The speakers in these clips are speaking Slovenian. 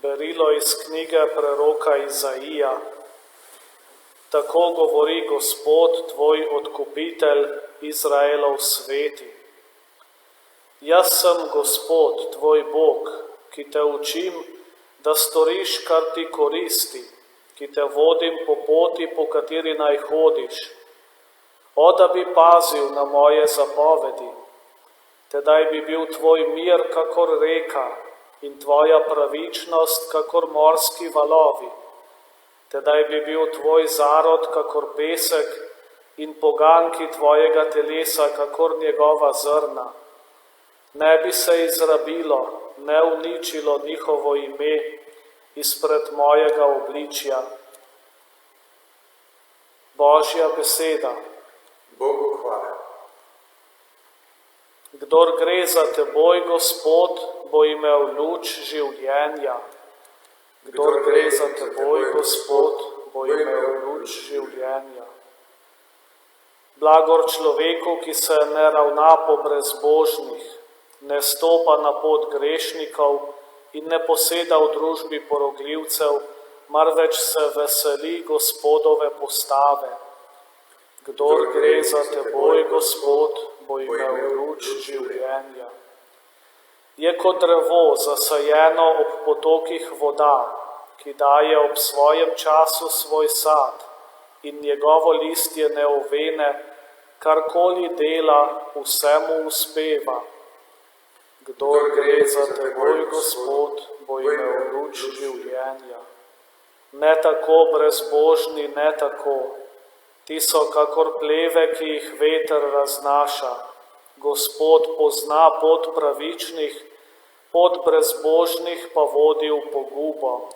Berilo iz knjige preroka Izaija. Tako govori Gospod, tvoj odkupitelj, Izraelov sveti. Jaz sem Gospod, tvoj Bog, ki te učim, da storiš, kar ti koristi, ki te vodim po poti, po kateri naj hodiš, da bi pazil na moje zapovedi. Tedaj bi bil tvoj mir kakor reka in tvoja pravičnost kakor morski valovi. Tedaj bi bil tvoj zarod kakor pesek in poganki tvojega telesa kakor njegova zrna. Ne bi se izrabilo, ne uničilo njihovo ime izpred mojega obličja. Božja beseda. Bogu hvala. Kdor gre za teboj, Gospod, bo imel luč življenja. Kdor gre za teboj, Gospod, bo imel luč življenja. Blagor človeku, ki se ne ravna po brezbožnih, ne stopa na pot grešnikov in ne poseda v družbi porogljivcev, marveč se veseli Gospodove postave. Kdor gre za teboj, Gospod, bo imel luč življenja. Je kot drevo zasajeno ob potokih voda, ki daje ob svojem času svoj sad in njegovo listje ne ovene, karkoli dela, vsemu uspeva. Kdor gre za teboj, Gospod, bo imel luč življenja. Ne tako brezbožni, ne tako. Ti so kakor pleve, ki jih veter raznaša. Gospod pozna pot pravičnih, pot brezbožnih pa vodi v pogubo.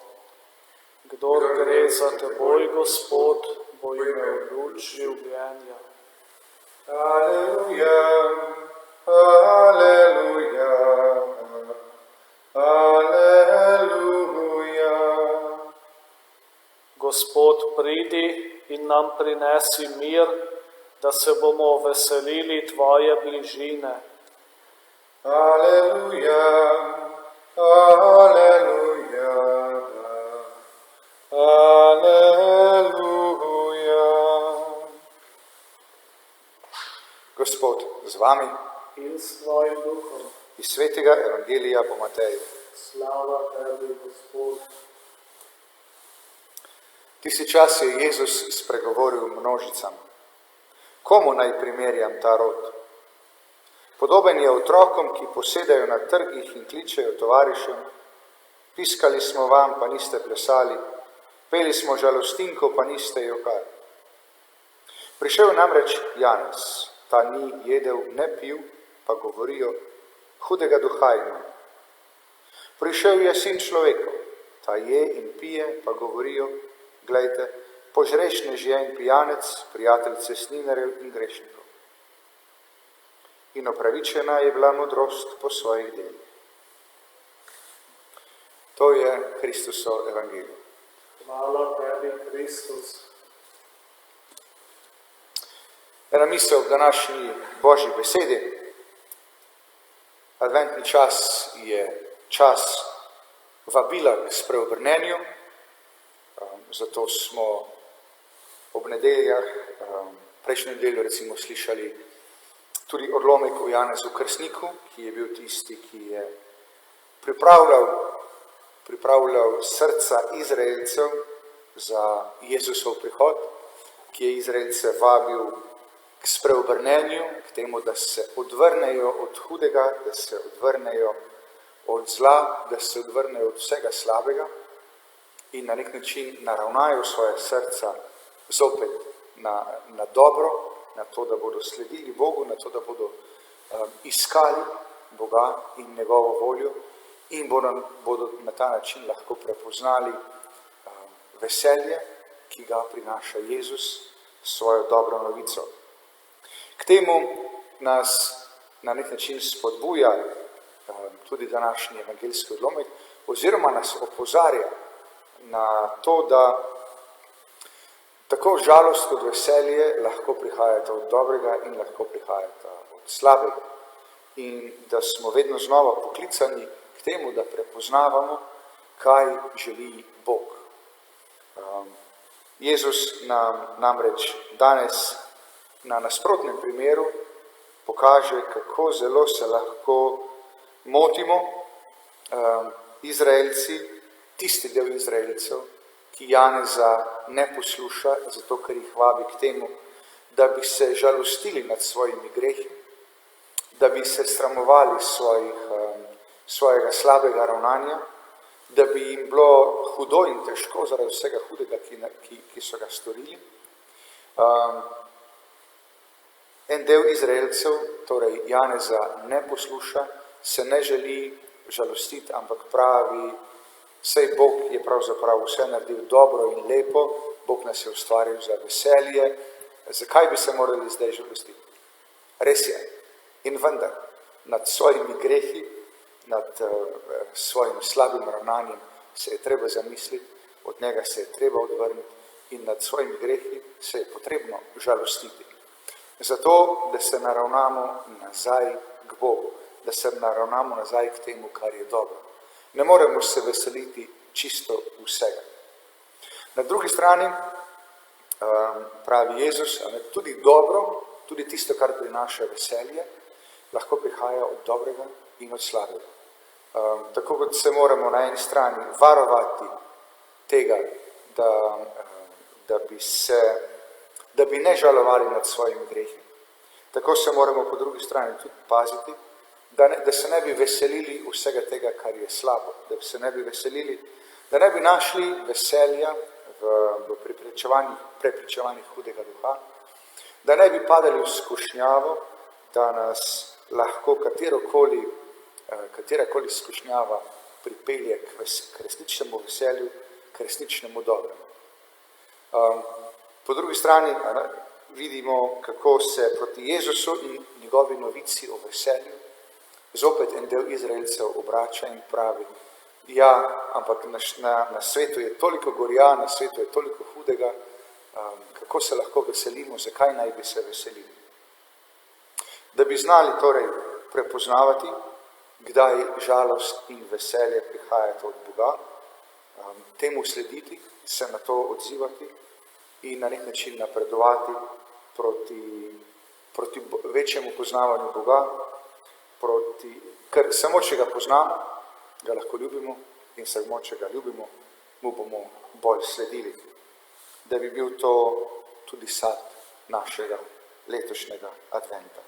Kdor gre za teboj, Gospod, bo imel luč življenja. Aleluja, aleluja, aleluja. Gospod, pridi in nam prinesi mir, da se bomo veselili tvoje bližine. Aleluja, aleluja, aleluja. Gospod z vami In s tvojim duhom. iz svetega evangelija po Mateju. Slava tebi, Gospod. Tisti čas je Jezus spregovoril množicam. Komu naj primerjam ta rod? Podoben je otrokom, ki posedajo na trgih in kličejo tovarišem: piskali smo vam, pa niste plesali, peli smo žalostinko, pa niste jokali. Prišel namreč Janez, ta ni jedel, ne pil, pa govorijo: hudega duha ima. Prišel je sin človekov, ta je in pije, pa govorijo: glejte, požrešnež je in pijanec, prijatelj cestninarjev in grešnikov. In opravičena je bila modrost po svojih delih. To je Kristusov evangelij. Hvala tebi, Kristus. Ena misel v današnji Božji besedi. Adventni čas je čas vabila k spreobrnenju, zato smo ob nedeljah, prejšnjo nedeljo recimo slišali tudi odlomek o Janezu Krstniku, ki je bil tisti, ki je pripravljal srca Izraelcev za Jezusov prihod, ki je Izraelce vabil k spreobrnenju, k temu, da se odvrnejo od hudega, da se odvrnejo od zla, da se odvrnejo od vsega slabega in na nek način naravnajo svoje srca zopet na dobro, na to, da bodo sledili Bogu, na to, da bodo iskali Boga in njegovo voljo in bodo na ta način lahko prepoznali veselje, ki ga prinaša Jezus s svojo dobro novico. K temu nas na nek način spodbuja tudi današnji evangeljski odlomek, oziroma nas opozarja na to, da tako žalost kot veselje lahko prihajata od dobrega in lahko prihajata od slabega. In da smo vedno znova poklicani k temu, da prepoznavamo kaj želi Bog. Jezus nam namreč danes na nasprotnem primeru pokaže, kako zelo se lahko motimo Izraelci, tisti del Izraelcev, ki Janeza ne posluša, zato ker jih vabi k temu, da bi se žalostili nad svojimi grehi, da bi se sramovali svojega slabega ravnanja, da bi jim bilo hudo in težko zaradi vsega hudega, ki so ga storili. En del Izraelcev, torej Janeza, ne posluša, se ne želi žalostiti, ampak pravi, saj Bog je pravzaprav vse naredil dobro in lepo, Bog nas je ustvaril za veselje, zakaj bi se morali zdaj žalostiti? Res je. In vendar, nad svojimi grehi, nad svojim slabim ravnanjem se je treba zamisliti, od njega se je treba odvrniti in nad svojimi grehi se je potrebno žalostiti. Zato, da se naravnamo nazaj k Bogu, da se naravnamo nazaj k temu, kar je dobro. Ne moremo se veseliti čisto vsega. Na drugi strani pravi Jezus, tudi dobro, tudi tisto, kar prinaša veselje, lahko prihaja od dobrega in od slabega. Tako kot se moramo na eni strani varovati tega, da bi ne žalovali nad svojimi grehi, tako se moramo po drugi strani tudi paziti, da se ne bi veselili vsega tega, kar je slabo, da se ne bi veselili, da ne bi našli veselja v prepričevanjih hudega duha, da ne bi padali v skušnjavo, da nas lahko katerakoli skušnjava pripelje k resničnemu veselju, k resničnemu dobremu. Po drugi strani vidimo, kako se proti Jezusu in njegovi novici o veselju zopet en del Izraelcev obrača in pravi, ja, ampak na svetu je toliko gorja, na svetu je toliko hudega, kako se lahko veselimo, zakaj naj bi se veselili. Da bi znali torej prepoznavati, kdaj žalost in veselje prihajata od Boga, temu slediti, se na to odzivati in na nek način napredovati proti večjemu poznavanju Boga, ker samo če ga poznamo, ga lahko ljubimo in samo če ga ljubimo, mu bomo bolj sledili, da bi bil to tudi sad našega letošnjega adventa.